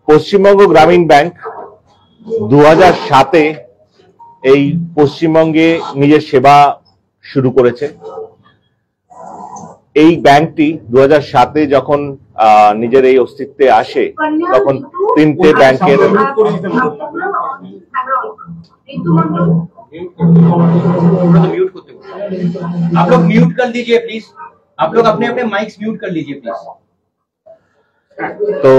পশ্চিমবঙ্গ গ্রামীণ ব্যাংক 2007-এ এই পশ্চিমবঙ্গে নিজের সেবা শুরু করেছে। এই ব্যাংকটি 2007-এ যখন নিজের এই অস্তিত্বে আসে তখন তিনটে ব্যাংকের आप लोग म्यूट कर लीजिए प्लीज, आप लोग अपने अपने माइक्स म्यूट कर लीजिए प्लीज। তো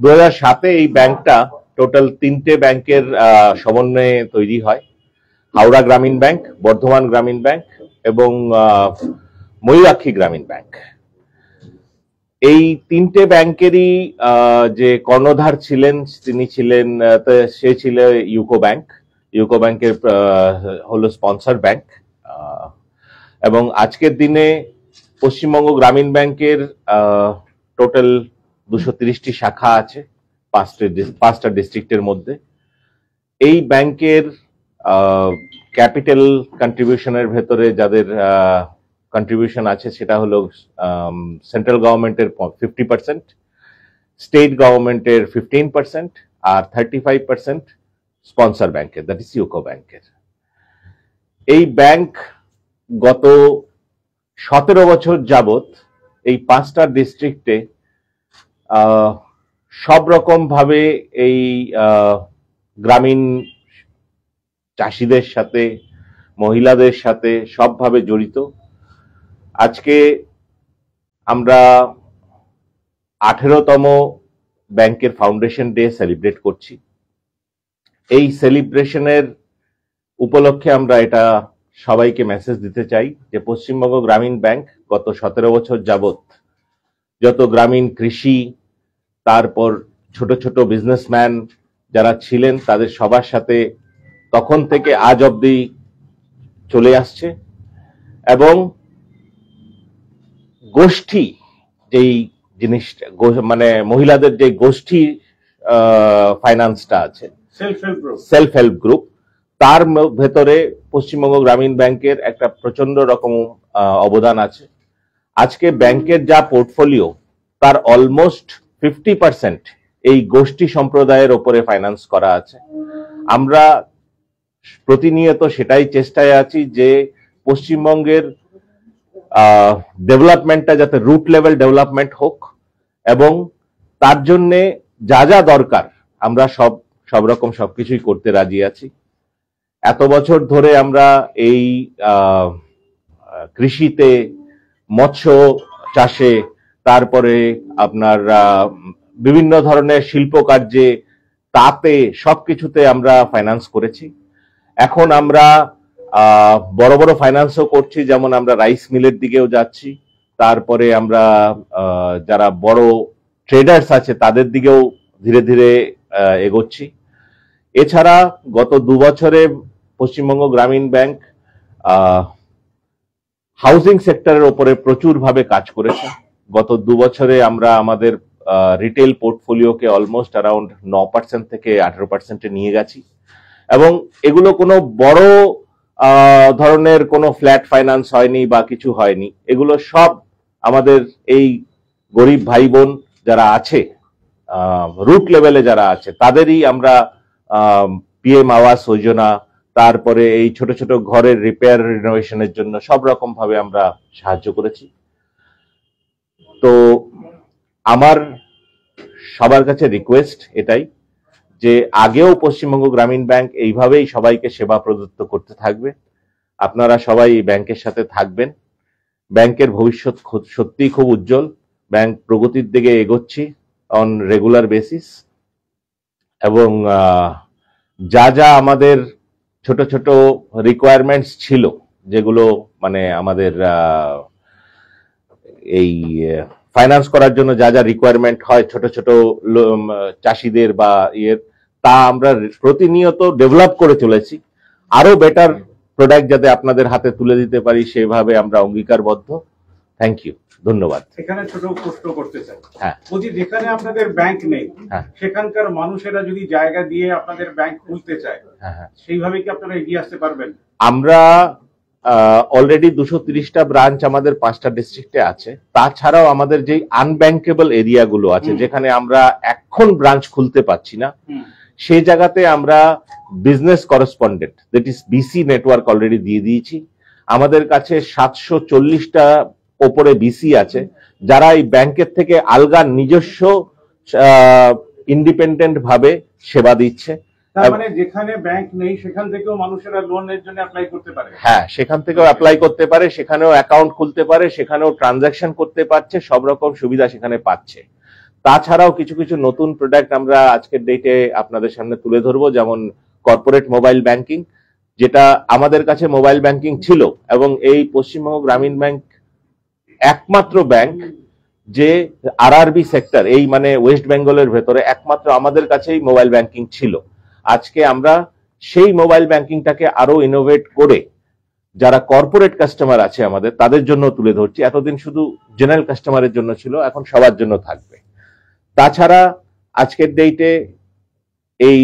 2007-এ এই ব্যাংকটা টোটাল তিনটে ব্যাংকের সমন্বয়ে তৈরি হয়, হাওড়া গ্রামীণ ব্যাংক, বর্ধমান গ্রামীণ ব্যাংক এবং ময়ূরাক্ষী গ্রামীণ ব্যাংক। এই তিনটে ব্যাংকেরই যে কর্ণধার ছিলেন তিনি ছিলেন সে ছিল ইউকো ব্যাংক। ইউকো ব্যাংকের হলো স্পন্সর ব্যাংক এবং আজকের দিনে পশ্চিমবঙ্গ গ্রামীণ ব্যাংকের টোটাল 230টি শাখা আছে 5টা ডিস্ট্রিক্টের মধ্যে। এই ব্যাংকের ক্যাপিটাল কন্ট্রিবিউশনের ভেতরে যাদের কন্ট্রিবিউশন আছে সেটা হলো সেন্ট্রাল গভর্নমেন্টের 50%, স্টেট গভর্নমেন্টের 15% আর 35% স্পন্সর ব্যাংকের, দ্যাট ইজ ইউকো ব্যাংকের। এই ব্যাংক গত 17 বছর যাবত এই 5টা ডিস্ট্রিক্টে সব রকম ভাবে এই গ্রামীণ চাষিদের সাথে, মহিলাদের সাথে সবভাবে জড়িত। আজকে আমরা 18তম ব্যাংকের ফাউন্ডেশন ডে সেলিব্রেট করছি। এই সেলিব্রেশনের উপলক্ষে আমরা এটা সবাইকে মেসেজ দিতে চাই যে পশ্চিমবঙ্গ গ্রামীণ ব্যাংক গত 17 বছর যাবত যত গ্রামীণ কৃষি, তারপর ছোট ছোট বিজনেসম্যান যারা ছিলেন তাদের সবার সাথে তখন থেকে আজ অবধি চলে আসছে এবং গোষ্ঠী যেই জিনিসটা মানে মহিলাদের যে গোষ্ঠী ফাইন্যান্সটা আছে, সেলফ হেল্প গ্রুপ, তার ভেতরে পশ্চিমবঙ্গ গ্রামীণ ব্যাংকের একটা প্রচন্ড রকম অবদান আছে। আজকে ব্যাংকের যা পোর্টফোলিও তার অলমোস্ট 50% এই গোষ্ঠী সম্প্রদায়ের ওপরে ফাইন্যান্স করা আছে। আমরা প্রতিনিয়ত সেটাই চেষ্টায় আছি যে পশ্চিমবঙ্গের ডেভেলপমেন্টটা যাতে রুট লেভেল ডেভেলপমেন্ট হোক এবং তার জন্যে যা যা দরকার আমরা সব রকম সবকিছুই করতে রাজি আছি। এত বছর ধরে আমরা এই কৃষিতে, মৎস্য চাষে, তারপরে আপনার বিভিন্ন ধরনের শিল্প কার্যে, তাতে সবকিছুতে আমরা ফাইন্যান্স করেছি। এখন আমরা বড় বড় ফাইন্যান্সও করছি, যেমন আমরা রাইস মিলের দিকেও যাচ্ছি, তারপরে আমরা যারা বড় ট্রেডার্স আছে তাদের দিকেও ধীরে ধীরে এগোচ্ছি। এছাড়া গত 2 বছরে পশ্চিমবঙ্গ গ্রামীণ ব্যাংক হাউজিং সেক্টরের ওপরে প্রচুর ভাবে কাজ করেছে। গত 2 বছরে আমরা আমাদের রিটেল পোর্টফোলিওকে অলমোস্ট অ্যারাউন্ড 9% থেকে 18% নিয়ে গেছি এবং এগুলো কোনো বড় ধরনের কোনো ফ্ল্যাট ফাইন্যান্স হয়নি বা কিছু হয়নি। এগুলো সব আমাদের এই গরিব ভাই বোন যারা আছে, রুট লেভেলে যারা আছে, তাদেরই আমরা পিএম আবাস যোজনা, তারপরে এই ছোট ছোট ঘরের রিপেয়ার রিনোভেশনের জন্য সব রকম ভাবে আমরা সাহায্য করেছি। তো আমার সবার কাছে রিকোয়েস্ট এটাই যে আগেও পশ্চিমবঙ্গ গ্রামীণ ব্যাংক এইভাবেই সবাইকে সেবা প্রদত্ত করতে থাকবে। আপনারা সবাই এই ব্যাংকের সাথে থাকবেন। ব্যাংকের ভবিষ্যৎ সত্যিই খুব উজ্জ্বল। ব্যাংক প্রগতির দিকে এগোচ্ছি অন রেগুলার বেসিস এবং যা যা আমাদের ছোট ছোট রিকোয়ারমেন্টস ছিল, যেগুলো মানে আমাদের এই ফাইন্যান্স করার জন্য যা যা রিকোয়ারমেন্ট হয় ছোট ছোট চাষিদের বা তা আমরা প্রতিনিয়ত ডেভেলপ করে চলেছি। আরো বেটার প্রোডাক্ট যাতে আপনাদের হাতে তুলে দিতে পারি সেভাবে আমরা অঙ্গীকারবদ্ধ। থ্যাংক ইউ, ধন্যবাদ। এখানে ছোট প্রশ্ন করতে চাই। হ্যাঁ, বলছি যেখানে আপনাদের ব্যাংক নেই সেখানকার মানুষেরা যদি জায়গা দিয়ে আপনাদের ব্যাংক খুলতে চায়, সেইভাবে কি আপনারা এগিয়ে আসতে পারবেন? আমরা অলরেডি 230টা ব্রাঞ্চ আমাদের 5টা ডিস্ট্রিক্টে আছে। তাছাড়াও আমাদের যে আনব্যাংকেবল এরিয়াগুলো আছে, যেখানে আমরা এখন ব্রাঞ্চ খুলতে পারছি না, সেই জায়গাতে আমরা business correspondent, that is BC network already দিয়ে দিয়েছি। আমাদের কাছে 740টা ওপরে বিসি আছে, যারা এই ব্যাংকের থেকে আলগা নিজস্ব ইন্ডিপেন্ডেন্ট ভাবে সেবা দিচ্ছে। তার মানে যেখানে ব্যাংক নেই সেখান থেকেও মানুষেরা লোনের জন্য অ্যাপ্লাই করতে পারে। হ্যাঁ, সেখান থেকেও অ্যাপ্লাই করতে পারে, সেখানেও অ্যাকাউন্ট খুলতে পারে, সেখানেও ট্রানজাকশন করতে পারছে, সব রকম সুবিধা সেখানে পাচ্ছে। তাছাড়াও কিছু কিছু নতুন প্রোডাক্ট আমরা আজকের ডেটে আপনাদের সামনে তুলে ধরবো, যেমন কর্পোরেট মোবাইল ব্যাংকিং, যেটা আমাদের কাছে মোবাইল ব্যাংকিং ছিল, এবং এই পশ্চিমবঙ্গ গ্রামীণ ব্যাংক একমাত্র ব্যাংক যে আরআরবি সেক্টর, এই মানে ওয়েস্ট বেঙ্গলের ভেতরে একমাত্র আমাদের কাছেই মোবাইল ব্যাংকিং ছিল। আজকে আমরা সেই মোবাইল ব্যাংকিংটাকে আরো ইনোভেট করে যারা কর্পোরেট কাস্টমার আছে আমাদের, তাদের জন্য তুলে ধরছি। এতদিন শুধু জেনারেল কাস্টমারের জন্য ছিল, এখন সবার জন্য থাকবে। তাছাড়া আজকের ডেটে এই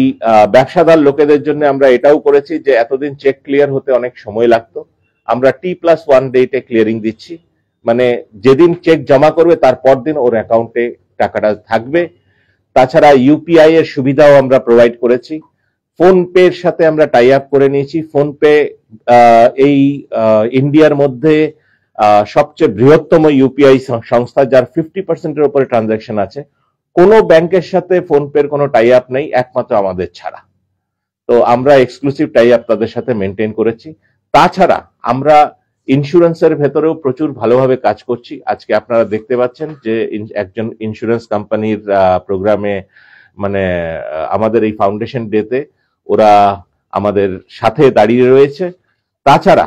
ব্যবসাদার লোকেদের জন্য আমরা এটাও করেছি যে এতদিন চেক ক্লিয়ার হতে অনেক সময় লাগতো, আমরা T+1 ডেটে ক্লিয়ারিং দিচ্ছি। মানে যেদিন চেক জমা করবে তার পর দিন ওর অ্যাকাউন্টে টাকাটা থাকবে। তাছাড়া ইউপিআই এর সুবিধাও আমরা প্রোভাইড করেছি। ফোন পে এর সাথে আমরা টাই আপ করে নিয়েছি। ফোন পে এই ইন্ডিয়ার মধ্যে সবচেয়ে বৃহত্তম ইউপিআই সংস্থা, যার 50%-এর উপরে ট্রানজাকশন আছে। কোনো ব্যাংকের সাথে ফোন পের কোনো টাই আপ নেই, একমাত্র আমাদের ছাড়া। তো আমরা এক্সক্লুসিভ টাই আপ তাদের সাথে মেনটেন করেছি। তাছাড়া আমরা ইন্স্যুরেন্সের ভেতরেও প্রচুর ভালোভাবে কাজ করছি। আজকে আপনারা দেখতে পাচ্ছেন যে একজন ইন্স্যুরেন্স কোম্পানির প্রোগ্রামে, মানে আমাদের এই ফাউন্ডেশন ডেতে ওরা আমাদের সাথে দাঁড়িয়ে রয়েছে। তাছাড়া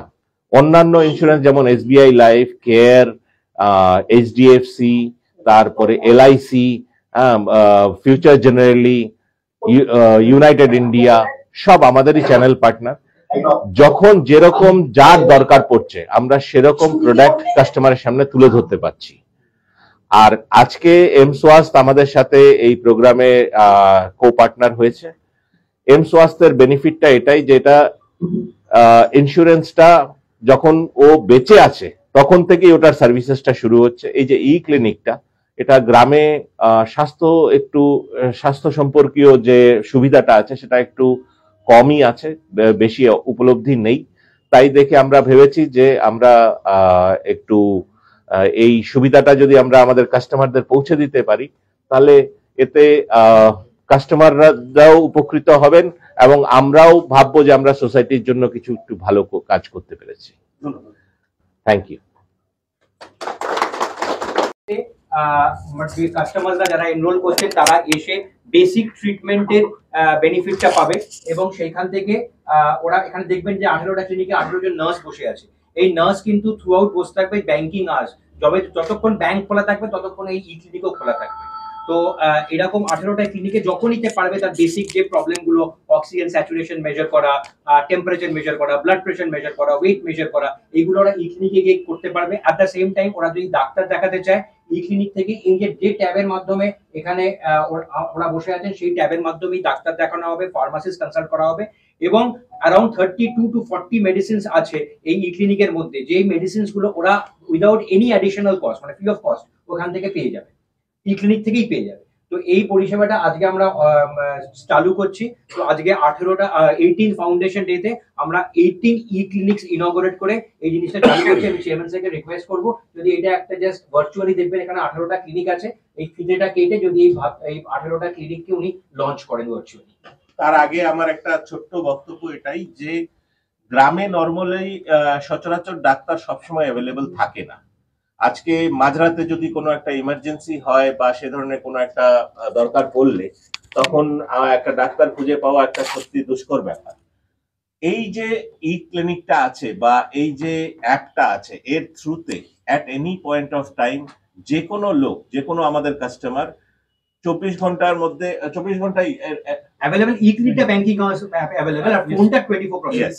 অন্যান্য ইন্স্যুরেন্স যেমন এসবিআই লাইফ, কেয়ার, এইচডিএফসি, তারপরে LIC, future generally, United India, সব আমাদেরই চ্যানেল পার্টনার। যখন যেরকম যার দরকার পড়ছে আমরা সেরকম প্রোডাক্ট কাস্টমারের সামনে তুলে ধরতে পারছি। আর আজকে এমসওয়াস্ত আমাদের সাথে এই প্রোগ্রামে কো পার্টনার হয়েছে। এমসওয়াস্তের বেনিফিটটা এটাই যে এটা ইন্স্যুরেন্সটা যখন ও বেঁচে আছে তখন থেকেই ওটার সার্ভিসেসটা শুরু হচ্ছে। এই যে ই ক্লিনিকটা, এটা গ্রামে স্বাস্থ্য সম্পর্কীয় যে সুবিধাটা আছে সেটা একটু কমই আছে, বেশি উপলব্ধি নেই। তাই দেখে আমরা ভেবেছি যে আমরা একটু এই সুবিধাটা যদি আমরা আমাদের কাস্টমারদের পৌঁছে দিতে পারি, তাহলে এতে কাস্টমাররাও উপকৃত হবেন এবং আমরাও ভাববো যে আমরা সোসাইটির জন্য কিছু একটু ভালো কাজ করতে পেরেছি। Thank you. কাস্টমাররা যারা এনরোল করছেন তারা এসে বেসিক ট্রিটমেন্টের বেনিফিটটা পাবে, এবং সেইখান থেকে ওরা এখানে দেখবেন যে 18টা ক্লিনিকে 18 জন নার্স বসে আছে। এই নার্স কিন্তু থ্রু আউট বসে থাকবে ব্যাংকিং আওয়ার্স, যতক্ষণ ব্যাংক খোলা থাকবে ততক্ষণ এই ই ক্লিনিকও খোলা থাকবে। তো এরকম 18টা ক্লিনিকে যখন নিতে পারবে তার বেসিক যে প্রবলেম গুলো, অক্সিজেন স্যাচুরেশন মেজার করা, টেম্পারেচার মেজার করা, ব্লাড প্রেশার মেজার করা, ওয়েট মেজার করা, এইগুলো ওরা ই ক্লিনিকে গিয়ে করতে পারবে। অ্যাট দ্য সেম টাইম ওরা যদি ডাক্তার দেখাতে চায়, ই ক্লিনিক থেকে এই যে ট্যাবের মাধ্যমে এখানে ওরা বসে আছেন, সেই ট্যাবের মাধ্যমেই ডাক্তার দেখানো হবে, ফার্মাসিস্ট কনসাল্ট করা হবে, এবং অ্যারাউন্ড 32 to 40 মেডিসিনস আছে এই ই ক্লিনিকের মধ্যে, যেই মেডিসিনস গুলো ওরা উইদাউট এনি অ্যাডিশনাল কস্ট, মানে ফ্রি অফ কস্ট ওখান থেকে পেয়ে যাবে, ই ক্লিনিক থেকেই পেয়ে যাবে। তো এই পরিষেবাটা আজকে আমরা চালু করছি। তো আজকে 18 ফাউন্ডেশন ডেতে আমরা 18 ই ক্লিনিক্স ইনঅগারেট করে এই জিনিসটা চালু করছি। আমি চেয়ারম্যান স্যারকে রিকোয়েস্ট করবো যদি এটা একটা জাস্ট ভার্চুয়ালি দেখবেন, এখানে 18টা ক্লিনিক আছে, এই ফিতেটা কেটে যদি এই 18টা ক্লিনিককে উনি লঞ্চ করেন ভার্চুয়ালি। তার আগে আমার একটা ছোট্ট বক্তব্য এটাই যে গ্রামে নর্মালি সচরাচর ডাক্তার সবসময় অ্যাভেলেবল থাকে না। আজকে মাঝরাতে যদি কোনো একটা ইমার্জেন্সি হয় বা সে ধরনের কোনো একটা দরকার পড়লে তখন একটা ডাক্তার খুঁজে পাওয়া একটা সত্যি দুষ্কর ব্যাপার। এই যে ই ক্লিনিকটা আছে বা এই যে অ্যাপটা আছে, এর থ্রুতে at any point of time যে কোনো লোক, যে কোনো আমাদের কাস্টমার 24 ঘন্টার মধ্যে 24 ঘন্টাই অ্যাভেলেবল, ই ক্লিনিকটা ব্যাংকিং অ্যাভেলেবল, আর ফোনটা 24/7।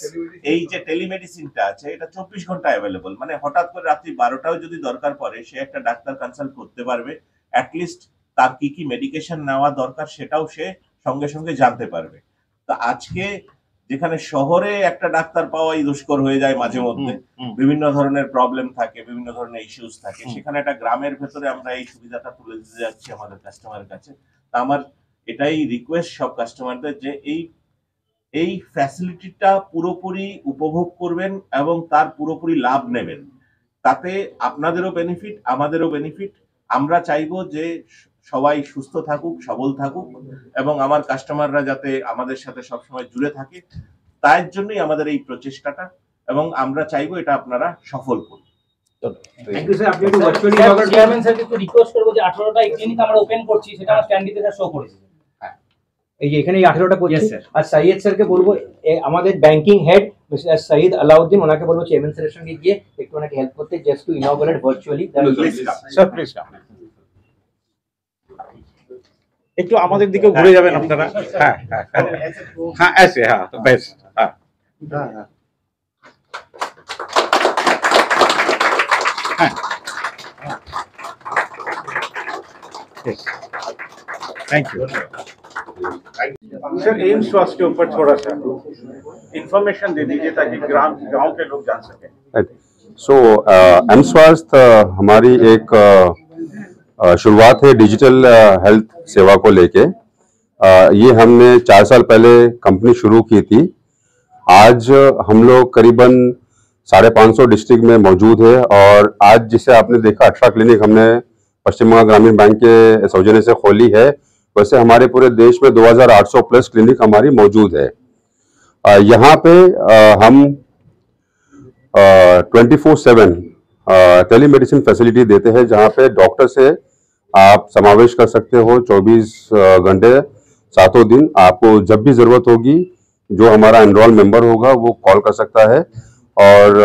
এই যে টেলিমেডিসিনটা আছে এটা 24 ঘন্টা অ্যাভেলেবল, মানে হঠাৎ করে রাত্রি 12টাও যদি দরকার পড়ে সে একটা ডাক্তার কনসাল্ট করতে পারবে, অ্যাটলিস্ট তার কি কি মেডিকেশন নেওয়া দরকার সেটাও সে সঙ্গে সঙ্গে জানতে পারবে। তো আজকে যেখানে শহরে একটা ডাক্তার পাওয়াই দুষ্কর হয়ে যায় মাঝে মধ্যে, বিভিন্ন ধরনের প্রবলেম থাকে, বিভিন্ন ধরনের ইস্যুস থাকে, সেখানে একটা গ্রামের ভেতরে আমরা এই সুবিধাটা তুলে দিতে যাচ্ছি আমাদের কাস্টমারের কাছে। তা আমার এটাই রিকোয়েস্ট সব কাস্টমারদের যে এই ফ্যাসিলিটিটা পুরোপুরি উপভোগ করবেন এবং তার পুরোপুরি লাভ নেবেন। তাতে আপনাদেরও বেনিফিট, আমাদেরও বেনিফিট। আমরা চাইবো যে সবাই সুস্থ থাকুক, সবল থাকুক এবং আমার কাস্টমাররা যাতে আমাদের সাথে সবসময় জুড়ে থাকে, তার জন্যই আমাদের এই প্রচেষ্টাটা, এবং আমরা চাইবো এটা আপনারা সফল করুন। Thank you sir. আপনি একটু ভার্চুয়ালি চেয়ারম্যান স্যারকে একটু রিকোয়েস্ট করবো যে 18টা ক্লিনিক আমরা ওপেন করছি, সেটা আমরা স্ট্যান্ডিতে শো করেছি। এই যে এখানে 18টা করছি। Yes, sir. আর সাইয়েদ স্যারকে বলবো, আমাদের banking head mister Saeed Alauddin, ওনাকে বলবো চেয়ারম্যান স্যারের সঙ্গে গিয়ে একটু ওনাকে হেল্প করতে, just to inaugurate virtually. Sir please একটু আমাদের দিকে ঘুরে যাবেন আপনারা। হ্যাঁ হ্যাঁ হ্যাঁ ऐसे हाँ तो बेस्ट हाँ thank you sir. AIIMS trust के ऊपर थोड़ा सा इंफॉर्मेशन दे दीजिए ताकि गांव के लोग जान सके। सो एम्स स्वास्थ्य हमारी एक शुरुआत है डिजिटल हेल्थ सेवा को लेके। ये हमने 4 साल पहले कंपनी शुरू की थी। आज हम लोग करीबन 550 डिस्ट्रिक्ट में मौजूद है, और आज जिसे आपने देखा 18 क्लिनिक हमने पश्चिम बंगाल ग्रामीण बैंक के सौजन्य से खोली है, वैसे हमारे पूरे देश में 2800 प्लस क्लिनिक हमारी मौजूद है। यहाँ पे हम 24/7 टेलीमेडिसिन फैसिलिटी देते हैं, जहाँ पे डॉक्टर से आप समावेश कर सकते हो 24 घंटे 7 दिन। आपको जब भी जरूरत होगी, जो हमारा एनरोल मेंबर होगा वो कॉल कर सकता है, और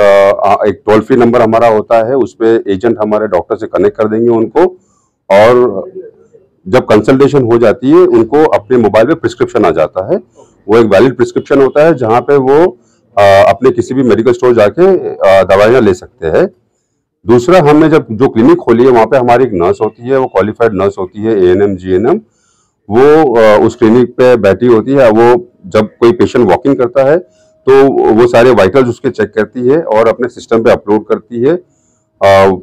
एक टोल फ्री नंबर हमारा होता है, उस पे एजेंट हमारे डॉक्टर से कनेक्ट कर देंगे उनको, और जब कंसल्टेशन हो जाती है उनको अपने मोबाइल पे प्रिस्क्रिप्शन आ जाता है। वो एक वैलिड प्रिस्क्रिप्शन होता है, जहाँ पे वो अपने किसी भी मेडिकल स्टोर जाके दवाइयाँ ले सकते हैं। दूसरा, हमने जब जो क्लिनिक खोली है वहाँ पे हमारी एक नर्स होती है, वो क्वालिफाइड नर्स होती है, ANM GNM, वो उस क्लिनिक पे बैठी होती है। वो जब कोई पेशेंट वॉकिंग करता है तो वो सारे वाइटल्स उसके चेक करती है और अपने सिस्टम पे अपलोड करती है,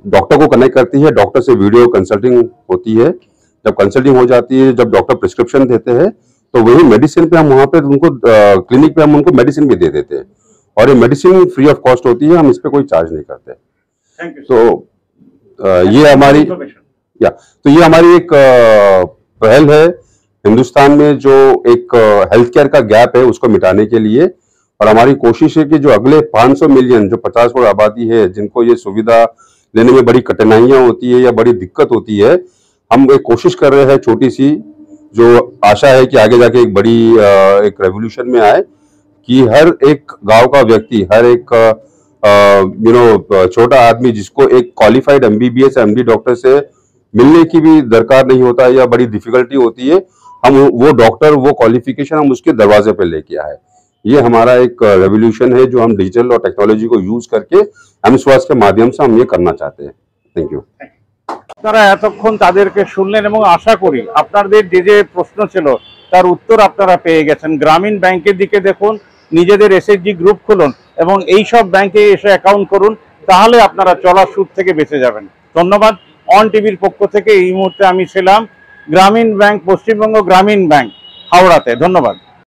डॉक्टर को कनेक्ट करती है, डॉक्टर से वीडियो कंसल्टिंग होती है। जब कंसल्टिंग हो जाती है, जब डॉक्टर प्रिस्क्रिप्शन देते हैं, तो वही मेडिसिन पे हम वहाँ पे उनको क्लिनिक पे हम उनको मेडिसिन भी दे देते हैं, और ये मेडिसिन फ्री ऑफ कॉस्ट होती है, हम इस पे कोई चार्ज नहीं करते। तो ये हमारी एक पहल है हिंदुस्तान में, जो एक हेल्थ केयर का गैप है उसको मिटाने के लिए। और हमारी कोशिश है कि जो अगले 500 मिलियन जो 50 करोड़ आबादी है, जिनको ये सुविधा लेने में बड़ी कठिनाइयां होती है या बड़ी दिक्कत होती है, हम एक कोशिश कर रहे हैं छोटी सी, जो आशा है कि आगे जाके एक बड़ी एक रेवोल्यूशन में आए, कि हर एक गांव का व्यक्ति, हर एक छोटा आदमी जिसको एक क्वालिफाइड MBBS MD डॉक्टर से मिलने की भी दरकार नहीं होता है या बड़ी डिफिकल्टी होती है, हम वो डॉक्टर, वो क्वालिफिकेशन हम उसके दरवाजे पे लेके आए। ये हमारा एक रेवोल्यूशन है जो हम डिजिटल और टेक्नोलॉजी को यूज करके एम्स स्वास्थ्य के माध्यम से हम ये करना चाहते हैं। Thank you. আপনারা এতক্ষণ তাদেরকে শুনলেন এবং আশা করি আপনাদের যে যে প্রশ্ন ছিল তার উত্তর আপনারা পেয়ে গেছেন। গ্রামীণ ব্যাংকের দিকে দেখুন, নিজেদের SHG গ্রুপ খুলুন এবং এই সব ব্যাংকে এসে অ্যাকাউন্ট করুন, তাহলে আপনারা চলার সুদ থেকে বেঁচে যাবেন। ধন্যবাদ। অন টিভির পক্ষ থেকে এই মুহূর্তে আমি ছিলাম গ্রামীণ ব্যাংক, পশ্চিমবঙ্গ গ্রামীণ ব্যাংক, হাওড়াতে। ধন্যবাদ।